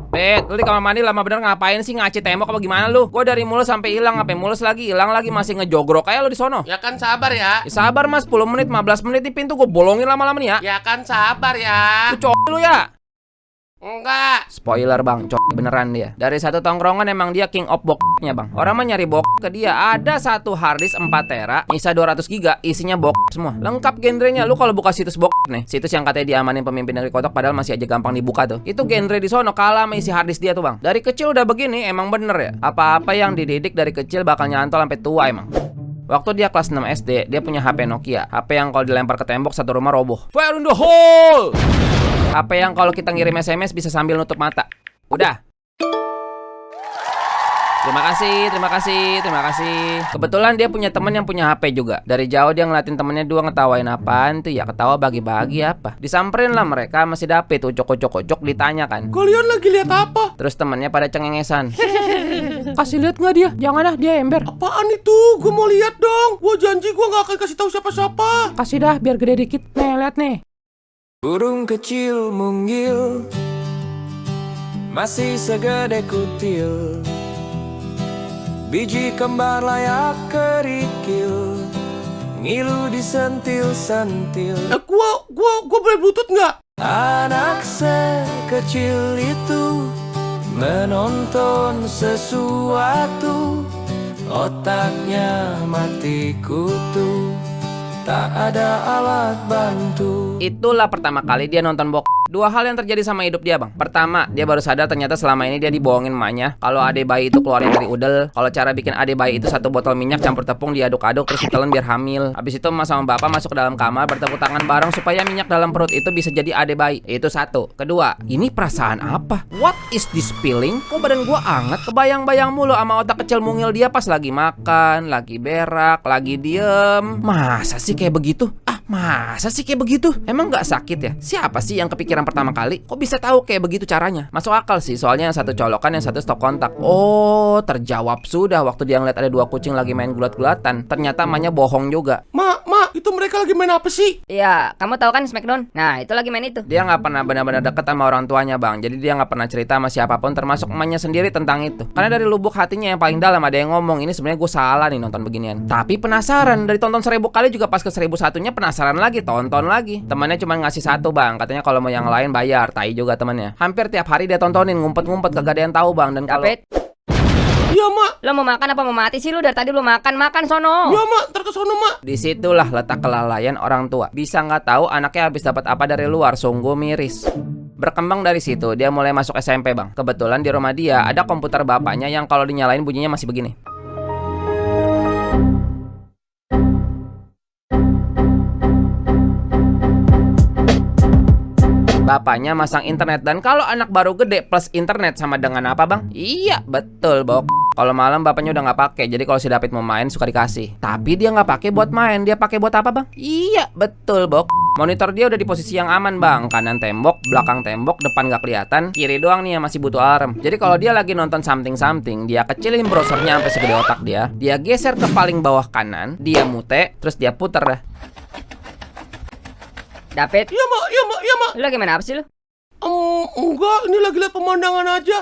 Bet, lu di kamar mandi lama bener ngapain sih, ngaci tembok apa gimana lu? Gua dari mulus sampai hilang, sampai mulus lagi, hilang lagi, masih ngejogrok kayak lu di sono. Ya kan sabar ya. Ya sabar Mas, 10 menit, 15 menit di pintu gua bolongin lama-lama nih ya. Ya kan sabar ya. Lu cowok lu ya? Enggak. Spoiler bang, cowok beneran dia. Dari satu tongkrongan emang dia king of boknya bang. Orang mah nyari bok ke dia. Ada satu harddisk 4 tera, nyisa 200 giga, isinya bok semua. Lengkap genrenya. Lu kalau buka situs bok nih, situs yang katanya diamanin pemimpin negeri kotok padahal masih aja gampang dibuka tuh. Itu genre di sono kalah sama isi harddisk dia tuh bang. Dari kecil udah begini, emang bener ya. Apa-apa yang dididik dari kecil bakal nyantol sampai tua emang. Waktu dia kelas 6 SD, dia punya HP Nokia. HP yang kalau dilempar ke tembok satu rumah roboh. Fire in the hole! HP yang kalau kita ngirim SMS bisa sambil nutup mata. Udah. Terima kasih. Kebetulan dia punya temen yang punya HP juga. Dari jauh dia ngeliatin temennya dua ngetawain apaan tuh ya, ketawa bagi-bagi apa. Disamperin lah mereka, masih dapet ucok-ucok ditanya kan. Kalian lagi lihat apa? Terus temennya pada cengengesan. Kasih lihat nggak dia? Jangan dia ember. Apaan itu? Gue mau lihat dong. Gue janji gue nggak akan kasih tahu siapa-siapa. Kasih dah biar gede dikit. Nih, lihat nih. Burung kecil munggil masih segede kutil, biji kembar layak kerikil, ngilu disentil-sentil. Gua boleh bluetooth nggak? Anak sekecil itu menonton sesuatu, otaknya mati kutu, tak ada alat bantu. Itulah pertama kali dia nonton bok. Dua hal yang terjadi sama hidup dia bang. Pertama, dia baru sadar ternyata selama ini dia dibohongin emaknya. Kalau ade bayi itu keluarin dari udel. Kalau cara bikin ade bayi itu satu botol minyak campur tepung diaduk-aduk terus ditelan biar hamil. Habis itu emak sama bapak masuk ke dalam kamar bertepuk tangan bareng supaya minyak dalam perut itu bisa jadi ade bayi. Itu satu. Kedua, ini perasaan apa? What is this feeling? Kok badan gua anget? Kebayang-bayang mulu sama otak kecil mungil dia pas lagi makan, lagi berak, lagi diem. Masa sih kayak begitu? Masa sih kayak begitu? Emang gak sakit ya? Siapa sih yang kepikiran pertama kali? Kok bisa tahu kayak begitu caranya? Masuk akal sih, soalnya yang satu colokan, yang satu stop kontak. Oh, terjawab sudah waktu dia ngeliat ada dua kucing lagi main gulat-gulatan. Ternyata emaknya bohong juga. Mak, itu mereka lagi main apa sih? Iya, kamu tahu kan Smackdown? Nah, itu lagi main itu. Dia gak pernah benar-benar deket sama orang tuanya bang. Jadi dia gak pernah cerita sama siapapun termasuk emaknya sendiri tentang itu. Karena dari lubuk hatinya yang paling dalam ada yang ngomong, ini sebenarnya gue salah nih nonton beginian. Tapi penasaran, dari tonton 1000 kali juga pas ke 1001-nya penasaran lagi, tonton lagi. Temannya cuma ngasih satu bang, katanya kalau mau yang lain bayar. Tai juga temannya. Hampir tiap hari dia tontonin, ngumpet-ngumpet, kagak ada yang tahu bang. Dan kalau Iya mak. Lo mau makan apa mau mati sih lu? Dari tadi lu makan sono. Iya mak, ntar ke sono mak. disitulah letak kelalaian orang tua. Bisa nggak tahu anaknya habis dapat apa dari luar, sungguh miris. Berkembang dari situ, dia mulai masuk SMP bang. Kebetulan di rumah dia ada komputer bapaknya yang kalau dinyalain bunyinya masih begini. Bapaknya masang internet, dan kalau anak baru gede plus internet sama dengan apa bang? Iya betul bok. Kalau malam bapaknya udah nggak pakai, jadi kalau si David mau main suka dikasih. Tapi dia nggak pakai buat main, dia pakai buat apa bang? Iya betul bok. Monitor dia udah di posisi yang aman bang. Kanan tembok, belakang tembok, depan nggak kelihatan, kiri doang nih yang masih butuh alarm. Jadi kalau dia lagi nonton something, dia kecilin browsernya sampai segede otak dia. Dia geser ke paling bawah kanan, dia mute, terus dia puter dah. David, Iya mak. lu lagi main apa sih lu? Enggak, ini lagi lihat pemandangan aja.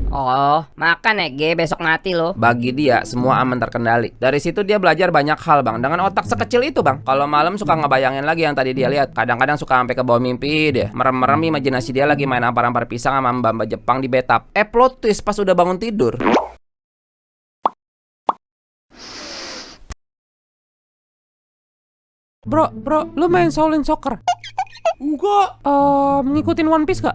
Oh, makan ya, Ge, besok mati lo. Bagi dia semua aman terkendali. Dari situ dia belajar banyak hal bang. Dengan otak sekecil itu bang. Kalau malam suka ngebayangin lagi yang tadi dia lihat. Kadang-kadang suka sampai ke bawah mimpi dia. Merem-merem imajinasi dia lagi main ampar-ampar pisang sama mbak-mbak Jepang di bathtub. Plot twist pas udah bangun tidur. Bro, lu main Shaolin Soccer? Enggak, Ngikutin One Piece gak?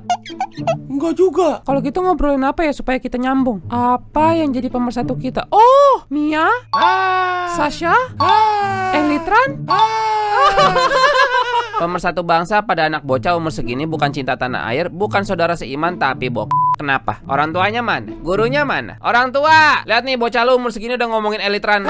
enggak juga. Kalau gitu ngobrolin apa ya supaya kita nyambung? Apa yang jadi pemersatu kita? Oh, Mia, Sasha, Elitran. Pemersatu bangsa pada anak bocah umur segini bukan cinta tanah air, bukan saudara seiman, tapi Kenapa? Orang tuanya mana? Gurunya mana? Orang tua! Lihat nih bocah lu umur segini udah ngomongin Elitran.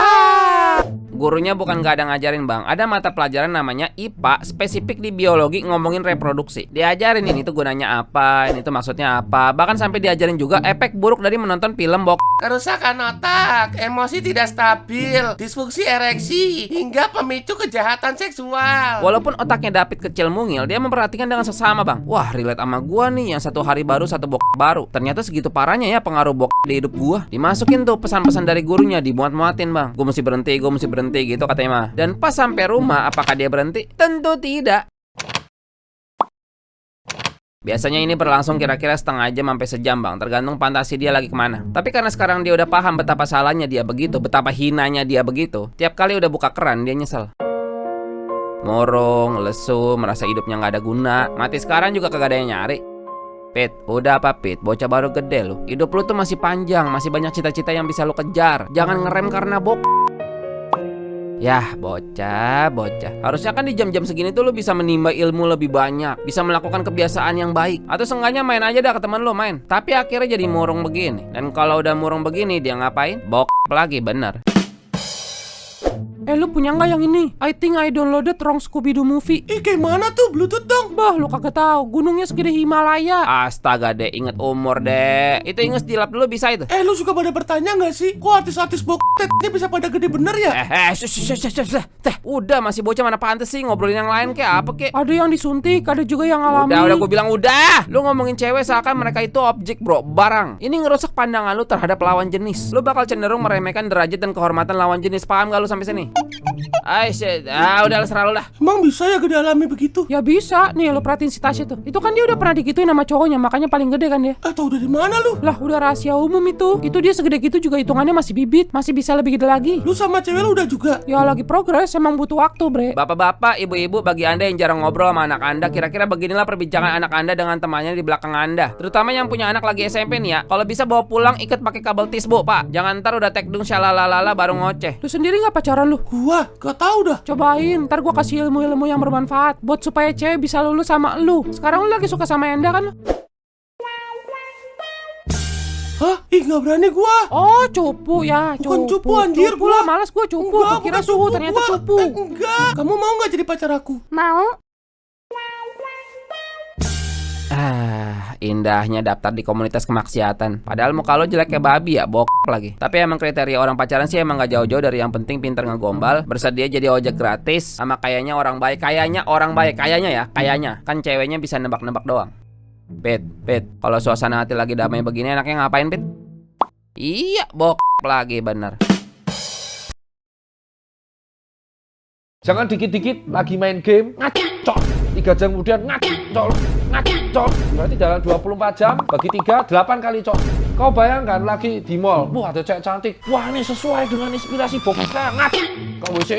Gurunya bukan gak ada ngajarin bang, ada mata pelajaran namanya IPA spesifik di biologi ngomongin reproduksi. Diajarin ini tuh gunanya apa, ini tuh maksudnya apa. Bahkan sampai diajarin juga efek buruk dari menonton film Kerusakan otak, emosi tidak stabil, disfungsi ereksi, hingga pemicu kejahatan seksual. Walaupun otaknya David kecil mungil, dia memperhatikan dengan sesama bang. Wah, relate sama gua nih yang satu hari baru satu baru. Ternyata segitu parahnya ya pengaruh di hidup gua. Dimasukin tuh pesan-pesan dari gurunya, dimuat-muatin bang. Gue mesti berhenti gitu katanya mah. Dan pas sampai rumah, apakah dia berhenti? Tentu tidak. Biasanya ini berlangsung kira-kira setengah jam sampai sejam bang, tergantung fantasi dia lagi kemana. Tapi karena sekarang dia udah paham betapa salahnya dia begitu, betapa hinanya dia begitu, tiap kali udah buka keran dia nyesel. Murung, lesu, merasa hidupnya nggak ada guna. Mati sekarang juga kagak ada yang nyari. Pit, udah apa Pit? Bocah baru gede lu. Hidup lu tuh masih panjang, masih banyak cita-cita yang bisa lu kejar. Jangan ngerem karena Yah, bocah. Harusnya kan di jam-jam segini tuh lu bisa menimba ilmu lebih banyak, bisa melakukan kebiasaan yang baik, atau seenggaknya main aja dah ke teman lu main. Tapi akhirnya jadi murung begini. Dan kalau udah murung begini, dia ngapain? Lagi, bener. Lu punya nggak yang ini? I think I downloaded wrong Scooby-Doo movie. Kayak mana tuh? Bluetooth dong. Bah, lu kagak tahu. Gunungnya segede Himalaya. Astaga deh, inget umur deh. Itu inget dilap dulu bisa itu. Lu suka pada bertanya nggak sih? Kok artis-artis tetnya bisa pada gede bener ya? Udah masih bocah mana pantes sih ngobrolin yang lain kayak apa kek? Ada yang disuntik, ada juga yang alami. Udah gue bilang udah. Lu ngomongin cewek seakan mereka itu objek bro, barang. Ini ngerusak pandangan lu terhadap lawan jenis. Lu bakal cenderung meremehkan derajat dan kehormatan lawan jenis. Paham gak lu sampai sini? Udah serah lu dah. Emang bisa ya gede alami begitu? Ya bisa. Nih lu perhatiin si Tasya tuh. Itu kan dia udah pernah digituin sama cowoknya, makanya paling gede kan dia. Tahu dari mana lu? Lah udah rahasia umum itu. Itu dia segede gitu juga hitungannya masih bibit, masih bisa lebih gede lagi. Lu sama cewek lu udah juga? Ya lagi progres, emang butuh waktu bre. Bapak-bapak, ibu-ibu, bagi anda yang jarang ngobrol sama anak anda, kira-kira beginilah perbincangan anak anda dengan temannya di belakang anda. Terutama yang punya anak lagi SMP nih ya. Kalau bisa bawa pulang ikat pakai kabel tisbo pak. Jangan ntar udah tekdung shalalalala baru ngoceh. Lu sendiri nggak pacaran lu? Gua gak tahu dah. Cobain, ntar gua kasih ilmu-ilmu yang bermanfaat buat supaya cewek bisa lulus sama lu. Sekarang lu lagi suka sama Enda kan? Hah? Gak berani gua. Oh, cupu ya. Bukan cupu anjir. Cupu lah, males gua cupu. Kira suhu, ternyata cupu. Enggak. Kamu mau gak jadi pacar aku? Mau. Indahnya daftar di komunitas kemaksiatan. Padahal muka lo jelek kayak babi ya, lagi. Tapi emang kriteria orang pacaran sih emang gak jauh-jauh dari yang penting pintar ngegombal, bersedia jadi ojek gratis, sama kayaknya orang baik. Kayaknya kan ceweknya bisa nebak-nebak doang. Pit, kalau suasana hati lagi damai begini enaknya ngapain, Pit? Iya, lagi bener. Jangan dikit-dikit lagi main game, ngacok. 3 jam kemudian ngacok. Berarti dalam 24 jam bagi 3, 8 kali cok. Kau bayangkan lagi di mall, wah ada cewek cantik. Wah ini sesuai dengan inspirasi boksa. Ngacok. Kau bisa,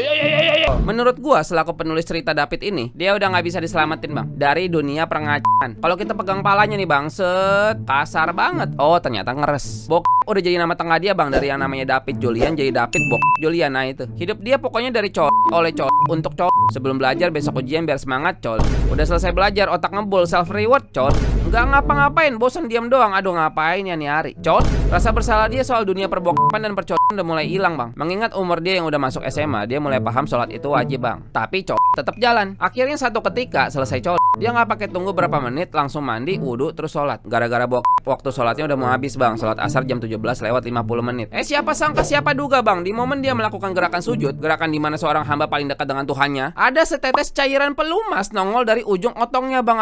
Menurut gua selaku penulis cerita David ini, dia udah nggak bisa diselamatin bang dari dunia perengacaan. Kalau kita pegang palanya nih bang, kasar banget. Oh ternyata ngeres. Udah jadi nama tengah dia bang, dari yang namanya David Julian jadi David Julian. Nah itu hidup dia pokoknya dari oleh untuk sebelum belajar, besok ujian biar semangat udah selesai belajar otak ngebul, self reward nggak ngapa-ngapain, bosan diam doang. Aduh ngapain ya nih hari rasa bersalah dia soal dunia perbokapan dan percodan udah mulai hilang bang. Mengingat umur dia yang udah masuk SMA, dia mulai paham sholat itu wajib bang. Tapi tetap jalan. Akhirnya satu ketika selesai dia nggak pakai tunggu berapa menit, langsung mandi, wudhu, terus sholat. Gara-gara waktu sholatnya udah mau habis bang. Sholat asar jam 17 lewat 50 menit. Siapa sangka, siapa duga bang, di momen dia melakukan gerakan sujud, gerakan dimana seorang hamba paling dekat dengan Tuhannya, ada setetes cairan pelumas nongol dari ujung otongnya bang.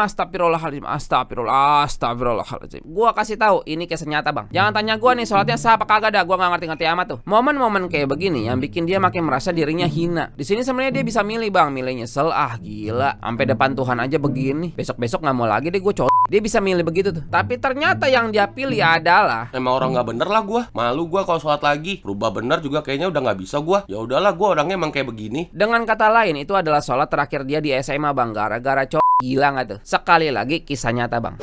Astagfirullahaladzim. Gua kasih tahu ini kisah nyata bang. Jangan tanya gua nih sholatnya sah apa kagak dah, gua nggak ngerti-ngerti amat tuh. Momen-momen kayak begini yang bikin dia makin merasa dirinya hina. Di sini sebenarnya dia bisa milih bang, milih nyesel, gila, sampai depan Tuhan aja begini. Besok-besok nggak mau lagi deh gue Dia bisa milih begitu tuh. Tapi ternyata yang dia pilih adalah emang orang nggak bener lah gua. Malu gua kalau sholat lagi. Berubah bener juga kayaknya udah nggak bisa gua. Ya udahlah, gua orangnya emang kayak begini. Dengan kata lain itu adalah sholat terakhir dia di SMA bang. Gara-gara gila nggak tuh? Sekali lagi kisah nyata bang.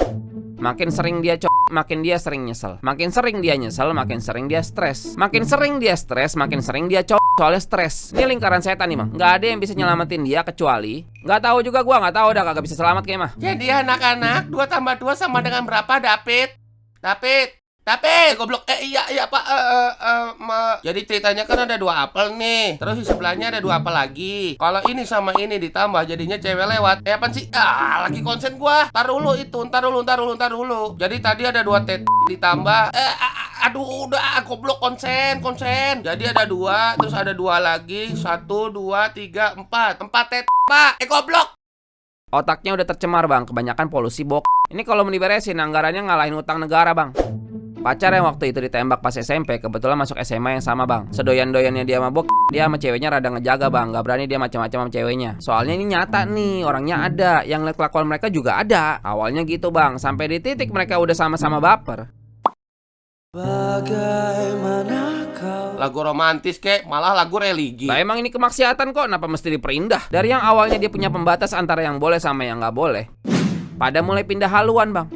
Makin sering dia makin dia sering nyesel. Makin sering dia nyesel, makin sering dia stres. Makin sering dia stres, makin sering dia soalnya stres. Ini lingkaran setan nih bang. Nggak ada yang bisa nyelamatin dia kecuali, nggak tahu juga gua, nggak tahu dah, kagak bisa selamat kayak mah. Jadi anak-anak 2 tambah 2 sama dengan berapa David? Tapi goblok. Iya Pak. Jadi ceritanya kan ada 2 apel nih. Terus di sebelahnya ada 2 apel lagi. Kalau ini sama ini ditambah jadinya cewek lewat. Apaan sih? Lagi konsen gua. Ntar dulu. Jadi tadi ada 2 ditambah. Aduh, udah goblok, konsen. Jadi ada 2, terus ada 2 lagi. 1, 2, 3, 4. 4 Pak. Goblok. Otaknya udah tercemar bang, kebanyakan polusi Ini kalau mau diberesin, anggarannya ngalahin utang negara bang. Pacar yang waktu itu ditembak pas SMP kebetulan masuk SMA yang sama bang. Sedoyan-doyannya dia mabok, dia sama ceweknya rada ngejaga bang. Gak berani dia macam-macam sama ceweknya. Soalnya ini nyata nih, orangnya ada. Yang liat kelakuan mereka juga ada. Awalnya gitu bang, sampai di titik mereka udah sama-sama baper. Bagaimana kau? Lagu romantis kek, malah lagu religi. Lah emang ini kemaksiatan kok, kenapa mesti diperindah? Dari yang awalnya dia punya pembatas antara yang boleh sama yang nggak boleh, pada mulai pindah haluan bang.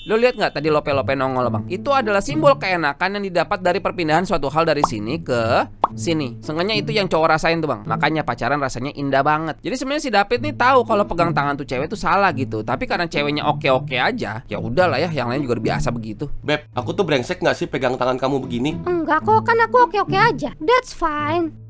Lo lihat nggak tadi lope-lope nongol bang? Itu adalah simbol keenakan yang didapat dari perpindahan suatu hal dari sini ke sini. Seenggaknya itu yang cowok rasain tuh bang. Makanya pacaran rasanya indah banget. Jadi sebenarnya si David nih tahu kalau pegang tangan tuh cewek tuh salah gitu. Tapi karena ceweknya oke-oke aja, ya udahlah ya. Yang lain juga udah biasa begitu. Beb, aku tuh brengsek nggak sih pegang tangan kamu begini? Enggak kok, kan aku oke-oke aja. That's fine.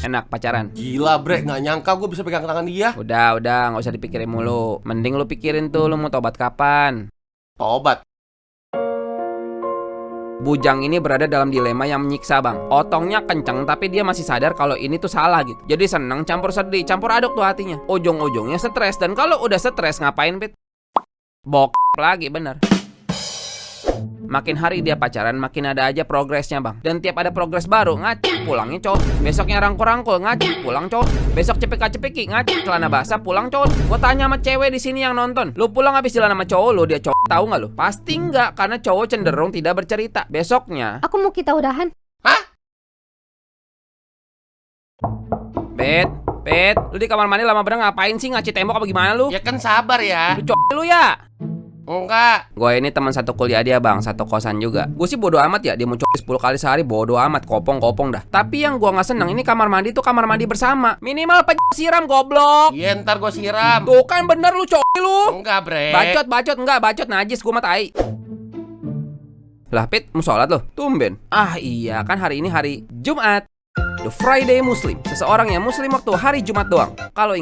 Enak pacaran. Gila bre, nggak nyangka gue bisa pegang tangan dia. Udah, nggak usah dipikirin mulu. Mending lu pikirin tuh lu mau tobat kapan. Tobat. Bujang ini berada dalam dilema yang menyiksa bang. Otongnya kenceng tapi dia masih sadar kalau ini tuh salah gitu. Jadi seneng campur sedih, campur aduk tuh hatinya. Ujung-ujungnya stres. Dan kalau udah stres ngapain Pit? Bok lagi bener. Makin hari dia pacaran makin ada aja progresnya bang. Dan tiap ada progres baru ngaci pulangnya cowok. Besoknya rangkul-rangkul ngaci pulang cowok. Besok cepik-cepiki ngaci celana basah pulang cowok. Gua tanya sama cewek di sini yang nonton, lu pulang habis jalan sama cowok lu, dia cowok tahu nggak lu? Pasti nggak, karena cowok cenderung tidak bercerita. Besoknya Aku mau kita udahan. Hah? Pet, lu di kamar mandi lama bener ngapain sih, ngaci tembok apa gimana lu? Ya kan sabar ya. Lu cowok lu ya? Enggak. Gue ini teman satu kuliah dia bang, satu kosan juga. Gue sih bodo amat ya, dia mau coli 10 kali sehari bodo amat, kopong dah. Tapi yang gue nggak seneng ini kamar mandi tuh kamar mandi bersama. Minimal siram goblok. Iya ntar gue siram. Tuh kan bener lu coli lu. Enggak bre. Bacot najis gue mah tai. Lah Pit, mau sholat lo? Tumben. Ah iya, kan hari ini hari Jumat. The Friday Muslim. Seseorang yang muslim waktu hari Jumat doang. Kalau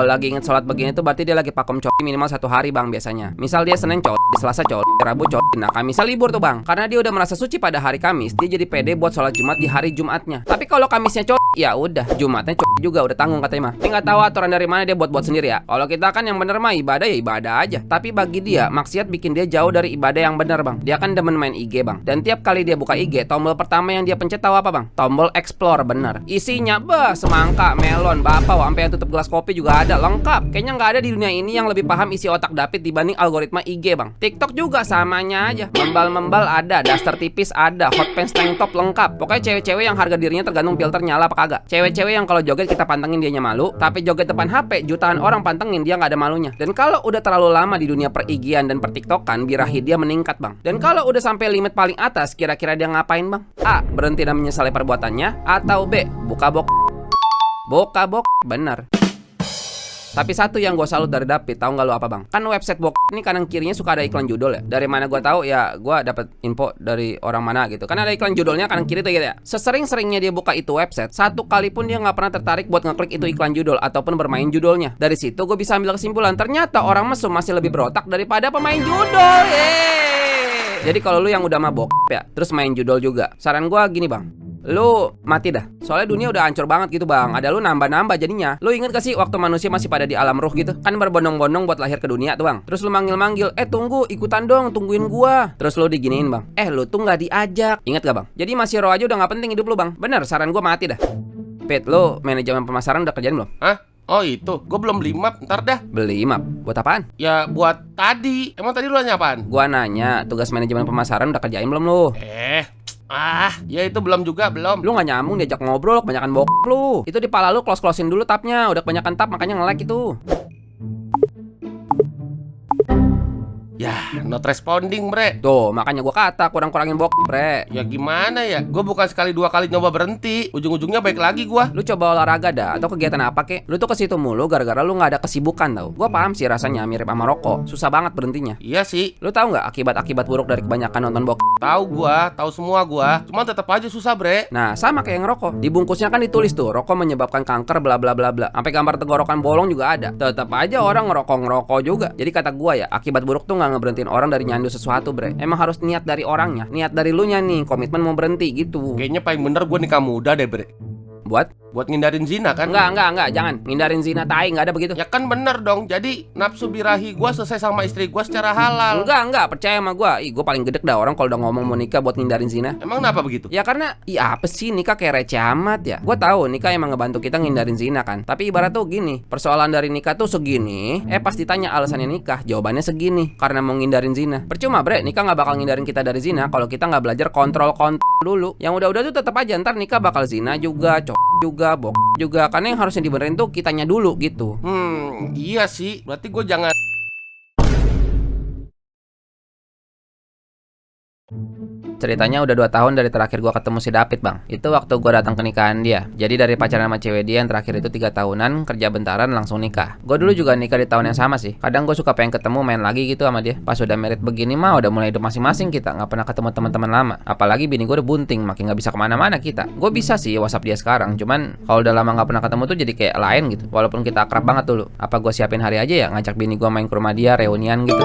lagi inget sholat begini tuh berarti dia lagi pakom coli minimal 1 hari bang biasanya. Misal dia Senin coli, di Selasa coli, Rabu coli, nah Kamisnya libur tuh bang. Karena dia udah merasa suci pada hari Kamis, dia jadi pede buat sholat Jumat di hari Jumatnya. Tapi kalau Kamisnya coli, ya udah, Jumatnya coli juga udah tanggung katanya mah. Ini nggak tahu aturan dari mana dia buat sendiri ya. Kalau kita kan yang bener mah ibadah ya ibadah aja. Tapi bagi dia maksiat bikin dia jauh dari ibadah yang bener bang. Dia kan demen main IG bang. Dan tiap kali dia buka IG, tombol pertama yang dia pencet tahu apa bang? Tombol explore bener. Isinya semangka, melon, bapau, sampai yang tutup gelas kopi juga ada, lengkap. Kayaknya nggak ada di dunia ini yang lebih paham isi otak David dibanding algoritma IG bang. TikTok juga samanya aja. Membal ada, daster tipis ada, hot pants tank top lengkap. Pokoknya cewek-cewek yang harga dirinya tergantung filter nyala apa kagak. Cewek-cewek yang kalau joget kita pantengin dianya malu, tapi joget depan HP jutaan orang pantengin dia nggak ada malunya. Dan kalau udah terlalu lama di dunia per-IG-an dan per-TikTokan, birahi dia meningkat bang. Dan kalau udah sampai limit paling atas, kira-kira dia ngapain bang? A. Berhenti dan menyesali perbuatannya. Atau B. Buka bok bener. Tapi satu yang gue salut dari David, tahu nggak lu apa bang? Kan website bok ini kanan kirinya suka ada iklan judul ya. Dari mana gue tahu ya, gue dapat info dari orang mana gitu. Kan ada iklan judulnya kanan kiri tuh gitu ya. Sesering-seringnya dia buka itu website, satu kali pun dia nggak pernah tertarik buat ngeklik itu iklan judul ataupun bermain judulnya. Dari situ gue bisa ambil kesimpulan, ternyata orang mesum masih lebih berotak daripada pemain judul. Jadi kalau lu yang udah mabok ya, terus main judul juga, saran gue gini bang, lu mati dah. Soalnya dunia udah hancur banget gitu bang. Ada lu nambah-nambah jadinya. Lu inget gak sih waktu manusia masih pada di alam ruh gitu? Kan berbondong-bondong buat lahir ke dunia tuh bang. Terus lu manggil-manggil, tunggu, ikutan dong, tungguin gua. Terus lu diginiin bang, lu tuh gak diajak. Ingat gak bang? Jadi masih roh aja udah gak penting hidup lu bang. Bener, saran gua mati dah. Pit, lu manajemen pemasaran udah kerjain belum? Hah? Oh itu, gue belum beli map, ntar dah. Beli map? Buat apaan? Ya buat tadi. Emang tadi lu nanya apaan? Gua nanya, tugas manajemen pemasaran udah kerjain belum lu? Ya itu belum juga, belum. Lu gak nyambung diajak ngobrol, kebanyakan lu. Itu di pala lu close-closein dulu tapnya. Udah kebanyakan tap makanya nge-lag itu. Ya, not responding, bre. Tuh, makanya gua kata kurang-kurangin bre. Ya gimana ya? Gue bukan sekali dua kali nyoba berhenti. Ujung-ujungnya baik lagi gua. Lu coba olahraga dah atau kegiatan apa kek? Lu tuh ke situ mulu gara-gara lu nggak ada kesibukan tau. Gua paham sih rasanya mirip sama rokok, susah banget berhentinya. Iya sih, Lu tahu nggak akibat-akibat buruk dari kebanyakan nonton tahu gua, tahu semua gua. Cuman tetap aja susah, bre. Nah, sama kayak ngerokok. Di bungkusnya kan ditulis tuh, rokok menyebabkan kanker bla bla bla bla. Sampai gambar tenggorokan bolong juga ada. Tetap aja orang ngerokok juga. Jadi kata gua ya, akibat buruk tuh nggak ngeberhentiin orang dari nyandu sesuatu, bre. Emang harus niat dari orangnya, niat dari lu nya nih, komitmen mau berhenti gitu. Kayaknya paling bener gue nikah muda deh, bre. Buat ngindarin zina kan? enggak, jangan ngindarin zina tai, nggak ada begitu. Ya kan bener dong. Jadi nafsu birahi gue selesai sama istri gue secara halal. Enggak, percaya sama gua. Ih, gua paling gedek dah orang kalau udah ngomong mau nikah buat ngindarin zina. Emang kenapa begitu? Ya karena, apa sih nikah kayak receh amat ya. Gua tahu nikah emang ngebantu kita ngindarin zina kan. Tapi ibarat tuh gini, persoalan dari nikah tuh segini. Pas ditanya alasannya nikah, jawabannya segini. Karena mau ngindarin zina. Percuma bre, nikah nggak bakal ngindarin kita dari zina kalau kita nggak belajar kontrol dulu. Yang udah-udah tuh tetap aja ntar nikah bakal zina juga, juga, juga. Karena yang harusnya dibenerin tuh kitanya dulu gitu. Iya sih. Berarti gue jangan. Ceritanya udah 2 tahun dari terakhir gua ketemu si David bang. Itu waktu gua datang ke nikahan dia. Jadi dari pacaran sama cewek dia yang terakhir itu 3 tahunan, kerja bentaran langsung nikah. Gua dulu juga nikah di tahun yang sama sih. Kadang gua suka pengen ketemu main lagi gitu sama dia. Pas udah merit begini mah udah mulai hidup masing-masing kita, nggak pernah ketemu teman-teman lama. Apalagi bini gua udah bunting, makin nggak bisa kemana-mana kita. Gua bisa sih WhatsApp dia sekarang, cuman kalau udah lama nggak pernah ketemu tuh jadi kayak lain gitu. Walaupun kita akrab banget dulu. Apa gua siapin hari aja ya ngajak bini gua main ke rumah dia reunian gitu.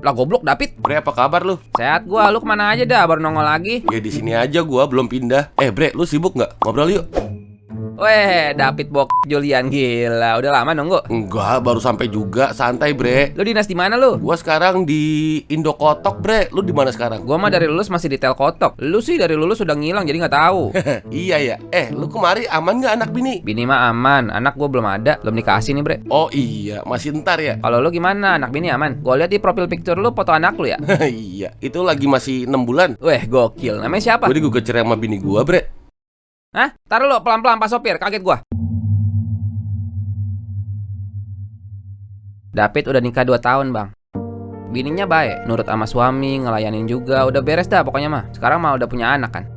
Lah goblok David. Bre, apa kabar lu? Sehat gua, lu kemana aja dah baru nongol lagi. Ya di sini aja gua belum pindah. Bre, lu sibuk nggak? Ngobrol yuk. Weh, David Julian gila. Udah lama nunggu. Enggak, baru sampai juga. Santai, bre. Lu dinas di mana lu? Gua sekarang di Indokotok, bre. Lu di mana sekarang? Gua mah dari lulus masih di Telkotok. Lu sih dari lulus udah ngilang jadi nggak tahu. Iya ya. Lu kemari aman nggak anak bini? Bini mah aman, anak gua belum ada, belum dikasih nih bre. Oh iya, masih ntar ya. Kalau lu gimana? Anak bini aman? Gua lihat di profil picture lu foto anak lu ya. Iya, itu lagi masih 6 bulan. Weh, gokil. Namanya siapa? Gue digugat cerai sama bini gua, bre. Hah? Taruh lu pelan-pelan Pak Sopir, kaget gua. David udah nikah 2 tahun bang. Bininya baik, nurut sama suami, ngelayanin juga. Udah beres dah pokoknya mah. Sekarang mah udah punya anak kan.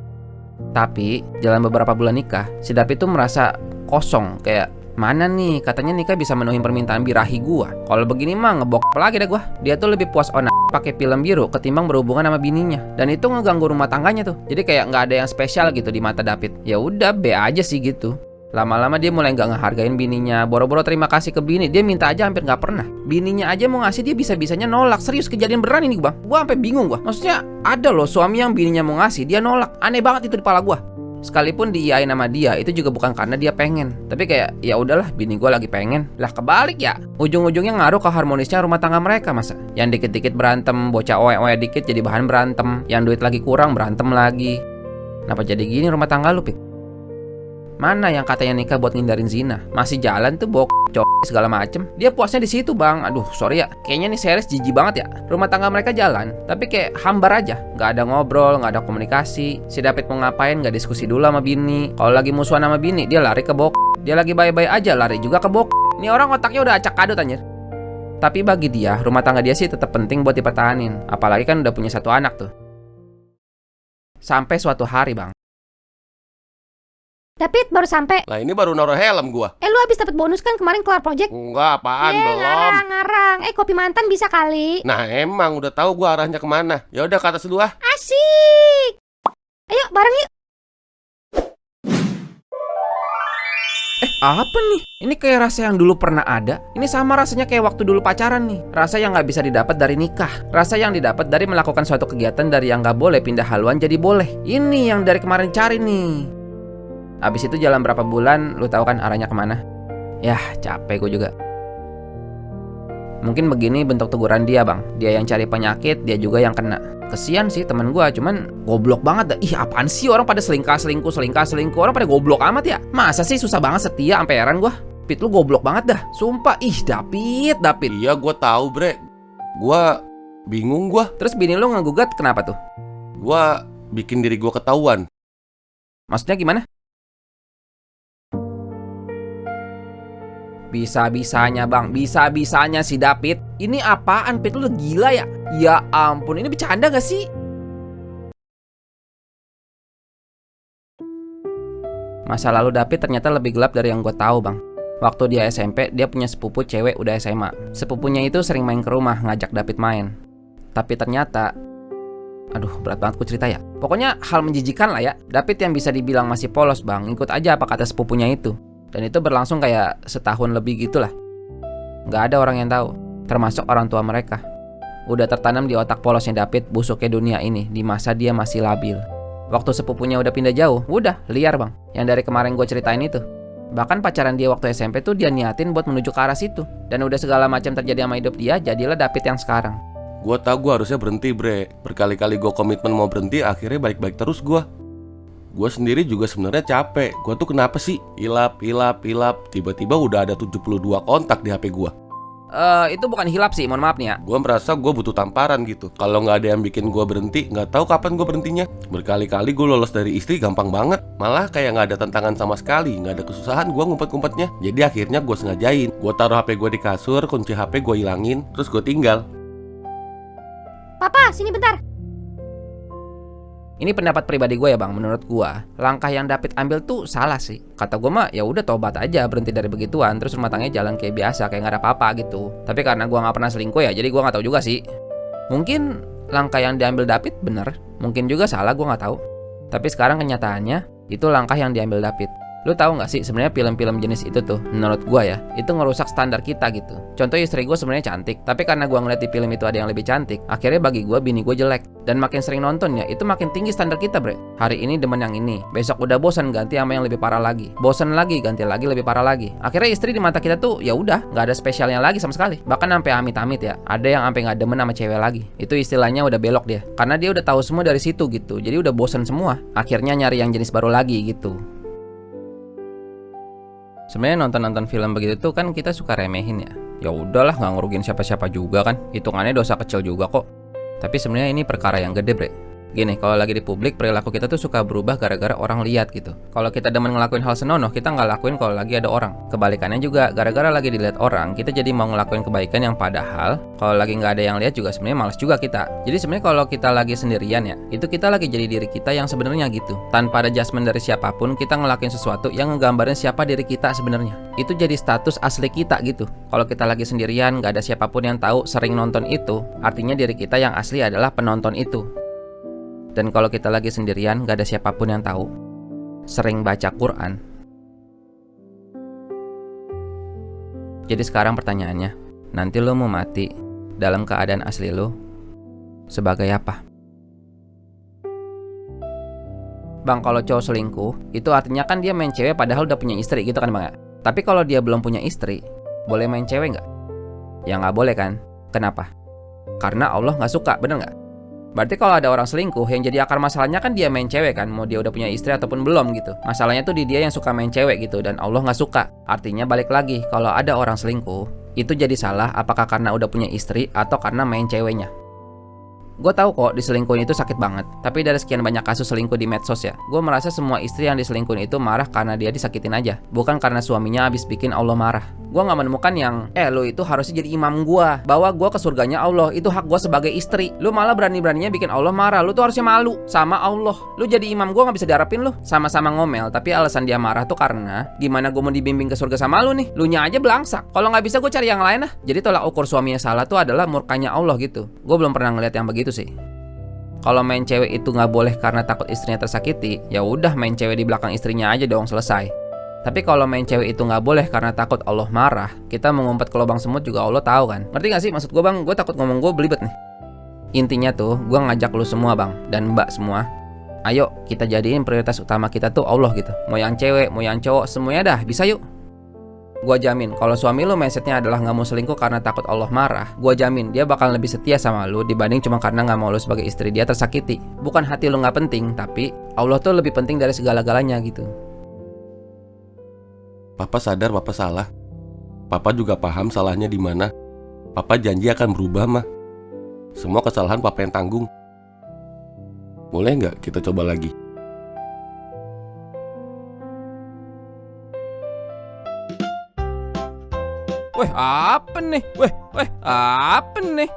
Tapi jalan beberapa bulan nikah, si David tuh merasa kosong. Kayak mana nih katanya nikah bisa menuhin permintaan birahi gua. Kalau begini mah ngebok lagi dah gua. Dia tuh lebih puas onak pakai film biru ketimbang berhubungan sama bininya. Dan itu ngeganggu rumah tangganya tuh. Jadi kayak nggak ada yang spesial gitu di mata David. Ya udah B aja sih gitu. Lama-lama dia mulai nggak ngehargain bininya. Boro-boro terima kasih ke bini, dia minta aja hampir nggak pernah. Bininya aja mau ngasih dia bisa-bisanya nolak. Serius kejadian beneran ini bang. Gua sampai bingung gua. Maksudnya ada loh suami yang bininya mau ngasih dia nolak. Aneh banget itu di kepala gua. Sekalipun diiyain sama dia itu juga bukan karena dia pengen, tapi kayak ya udahlah bini gua lagi pengen. Lah kebalik ya. Ujung-ujungnya ngaruh ke harmonisnya rumah tangga mereka masa. Yang dikit-dikit berantem, bocah oe-oe dikit jadi bahan berantem. Yang duit lagi kurang berantem lagi. Kenapa jadi gini rumah tangga lu, Pik? Mana yang katanya nikah buat ngindarin zina? Masih jalan tuh segala macem. Dia puasnya di situ bang. Aduh sorry ya. Kayaknya nih series jijik banget ya. Rumah tangga mereka jalan, tapi kayak hambar aja. Nggak ada ngobrol, nggak ada komunikasi. Si David mau ngapain nggak diskusi dulu sama bini. Kalau lagi musuhan sama bini, dia lari ke Dia lagi bye-bye aja, lari juga ke Ini orang otaknya udah acak kadut anjir. Tapi bagi dia, rumah tangga dia sih tetap penting buat dipertahanin. Apalagi kan udah punya 1 anak tuh. Sampai suatu hari bang. David baru sampai. Lah ini baru naruh helm gua. Lu habis dapat bonus kan kemarin kelar project? Enggak, apaan belum. Ngarang-ngarang. Kopi mantan bisa kali. Nah emang udah tahu gua arahnya kemana. Ya udah ke atas dulu ah. Asik. Ayo bareng yuk. Apa nih? Ini kayak rasa yang dulu pernah ada. Ini sama rasanya kayak waktu dulu pacaran nih. Rasa yang nggak bisa didapat dari nikah. Rasa yang didapat dari melakukan suatu kegiatan dari yang nggak boleh pindah haluan jadi boleh. Ini yang dari kemarin cari nih. Abis itu jalan berapa bulan, lu tahu kan arahnya kemana? Yah, capek gue juga. Mungkin begini bentuk teguran dia bang. Dia yang cari penyakit, dia juga yang kena. Kesian sih temen gue, cuman goblok banget dah. Ih apaan sih orang pada selingkuh. Orang pada goblok amat ya. Masa sih susah banget setia sampai heran gue. Pit lu goblok banget dah. Sumpah, ih David. Iya gua tahu bre. Gua bingung gua. Terus bini lu ngegugat kenapa tuh? Gua bikin diri gua ketahuan. Maksudnya gimana? Bisa-bisanya bang, bisa-bisanya si David. Ini apaan Pit, lu udah gila ya? Ya ampun, ini bercanda gak sih? Masa lalu David ternyata lebih gelap dari yang gue tahu bang. Waktu dia SMP, dia punya sepupu cewek udah SMA. Sepupunya itu sering main ke rumah, ngajak David main. Tapi ternyata, aduh berat banget gue cerita ya. Pokoknya hal menjijikan lah ya. David yang bisa dibilang masih polos bang, ikut aja apa kata sepupunya itu. Dan itu berlangsung kayak setahun lebih gitulah. Gak ada orang yang tahu, termasuk orang tua mereka. Udah tertanam di otak polosnya David busuknya dunia ini di masa dia masih labil. Waktu sepupunya udah pindah jauh, udah liar bang. Yang dari kemarin gue ceritain itu. Bahkan pacaran dia waktu SMP tuh dia niatin buat menuju ke arah situ. Dan udah segala macam terjadi sama hidup dia, jadilah David yang sekarang. Gue tau gue harusnya berhenti bre. Berkali-kali gue komitmen mau berhenti, akhirnya baik-baik terus gue. Gue sendiri juga sebenarnya capek. Gue tuh kenapa sih? Hilap. Tiba-tiba udah ada 72 kontak di HP gue. Itu bukan hilap sih, mohon maaf nih ya. Gue merasa gue butuh tamparan gitu. Kalau nggak ada yang bikin gue berhenti, nggak tahu kapan gue berhentinya. Berkali-kali gue lolos dari istri gampang banget. Malah kayak nggak ada tantangan sama sekali, nggak ada kesusahan gue ngumpet-ngumpetnya. Jadi akhirnya gue sengajain. Gue taruh HP gue di kasur, kunci HP gue hilangin, terus gue tinggal. Papa, sini bentar. Ini pendapat pribadi gue ya bang, menurut gue langkah yang David ambil tuh salah sih. Kata gue mah ya udah tobat aja, berhenti dari begituan, terus rumah tangganya jalan kayak biasa, kayak gak ada apa-apa gitu. Tapi karena gue gak pernah selingkuh ya, jadi gue gak tahu juga sih. Mungkin langkah yang diambil David bener, mungkin juga salah, gue gak tahu. Tapi sekarang kenyataannya itu langkah yang diambil David. Lu tahu nggak sih sebenarnya film-film jenis itu tuh menurut gua ya itu ngerusak standar kita gitu. Contoh istri gua sebenarnya cantik, tapi karena gua ngeliat di film itu ada yang lebih cantik, akhirnya bagi gua bini gua jelek. Dan makin sering nonton ya itu makin tinggi standar kita bre. Hari ini demen yang ini, besok udah bosan ganti sama yang lebih parah lagi, bosan lagi ganti lagi lebih parah lagi. Akhirnya istri di mata kita tuh ya udah nggak ada spesialnya lagi sama sekali. Bahkan sampai amit-amit ya ada yang sampai nggak demen sama cewek lagi. Itu istilahnya udah belok dia, karena dia udah tahu semua dari situ gitu. Jadi udah bosan semua. Akhirnya nyari yang jenis baru lagi gitu. Sebenarnya nonton film begitu tuh kan kita suka remehin ya. Ya udahlah nggak ngerugiin siapa-siapa juga kan. Hitungannya dosa kecil juga kok. Tapi sebenarnya ini perkara yang gede bre. Gini, kalau lagi di publik perilaku kita tuh suka berubah gara-gara orang lihat gitu. Kalau kita demen ngelakuin hal senonoh, kita nggak lakuin kalau lagi ada orang. Kebalikannya juga, gara-gara lagi dilihat orang, kita jadi mau ngelakuin kebaikan yang padahal kalau lagi nggak ada yang lihat juga sebenarnya malas juga kita. Jadi sebenarnya kalau kita lagi sendirian ya, itu kita lagi jadi diri kita yang sebenarnya gitu. Tanpa ada adjustment dari siapapun, kita ngelakuin sesuatu yang ngegambarin siapa diri kita sebenarnya. Itu jadi status asli kita gitu. Kalau kita lagi sendirian, nggak ada siapapun yang tahu, sering nonton itu, artinya diri kita yang asli adalah penonton itu. Dan kalau kita lagi sendirian, gak ada siapapun yang tahu, sering baca Quran. Jadi sekarang pertanyaannya, nanti lo mau mati dalam keadaan asli lo sebagai apa? Bang, kalau cowok selingkuh, itu artinya kan dia main cewek padahal udah punya istri gitu kan bang ya? Tapi kalau dia belum punya istri, boleh main cewek gak? Ya gak boleh kan? Kenapa? Karena Allah gak suka, bener gak? Berarti kalau ada orang selingkuh, yang jadi akar masalahnya kan dia main cewek kan, mau dia udah punya istri ataupun belum gitu. Masalahnya tuh di dia yang suka main cewek gitu, dan Allah nggak suka. Artinya balik lagi, kalau ada orang selingkuh, itu jadi salah apakah karena udah punya istri atau karena main ceweknya. Gue tahu kok diselingkuhin itu sakit banget, tapi dari sekian banyak kasus selingkuh di medsos ya, gue merasa semua istri yang diselingkuhin itu marah karena dia disakitin aja, bukan karena suaminya abis bikin Allah marah. Gue gak menemukan yang, lo itu harusnya jadi imam gue, bawa gue ke surganya Allah, itu hak gue sebagai istri. Lu malah berani-beraninya bikin Allah marah, lu tuh harusnya malu sama Allah. Lu jadi imam gue gak bisa diharapin lu. Sama-sama ngomel, tapi alasan dia marah tuh karena gimana gue mau dibimbing ke surga sama lu nih, lu nya aja belangsak. Kalau gak bisa gue cari yang lain lah. Jadi tolak ukur suaminya salah tuh adalah murkanya Allah gitu. Gue belum pernah ngeliat yang begitu sih. Kalau main cewek itu nggak boleh karena takut istrinya tersakiti, ya udah main cewek di belakang istrinya aja dong, selesai. Tapi kalau main cewek itu nggak boleh karena takut Allah marah, kita mengumpet ke lubang semut juga Allah tahu kan. Ngerti nggak sih maksud gue bang? Gue takut ngomong gue belibet nih. Intinya tuh, gue ngajak lu semua bang dan mbak semua, ayo kita jadiin prioritas utama kita tuh Allah gitu. Mau yang cewek, mau yang cowok, semuanya dah bisa yuk. Gua jamin kalau suami lu mindsetnya adalah gak mau selingkuh karena takut Allah marah, gua jamin dia bakal lebih setia sama lu dibanding cuma karena gak mau lu sebagai istri dia tersakiti. Bukan hati lu gak penting, tapi Allah tuh lebih penting dari segala-galanya gitu. Papa sadar papa salah. Papa juga paham salahnya di mana. Papa janji akan berubah mah. Semua kesalahan papa yang tanggung. Boleh nggak kita coba lagi? Weh, apa nih? Weh, apa nih?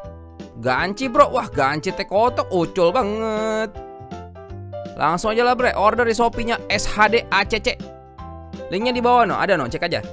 Ganci bro, wah ganci teh kotok, ucul banget. Langsung aja lah bre, order di Shopee-nya SHD ACC. Linknya di bawah no, ada no, cek aja.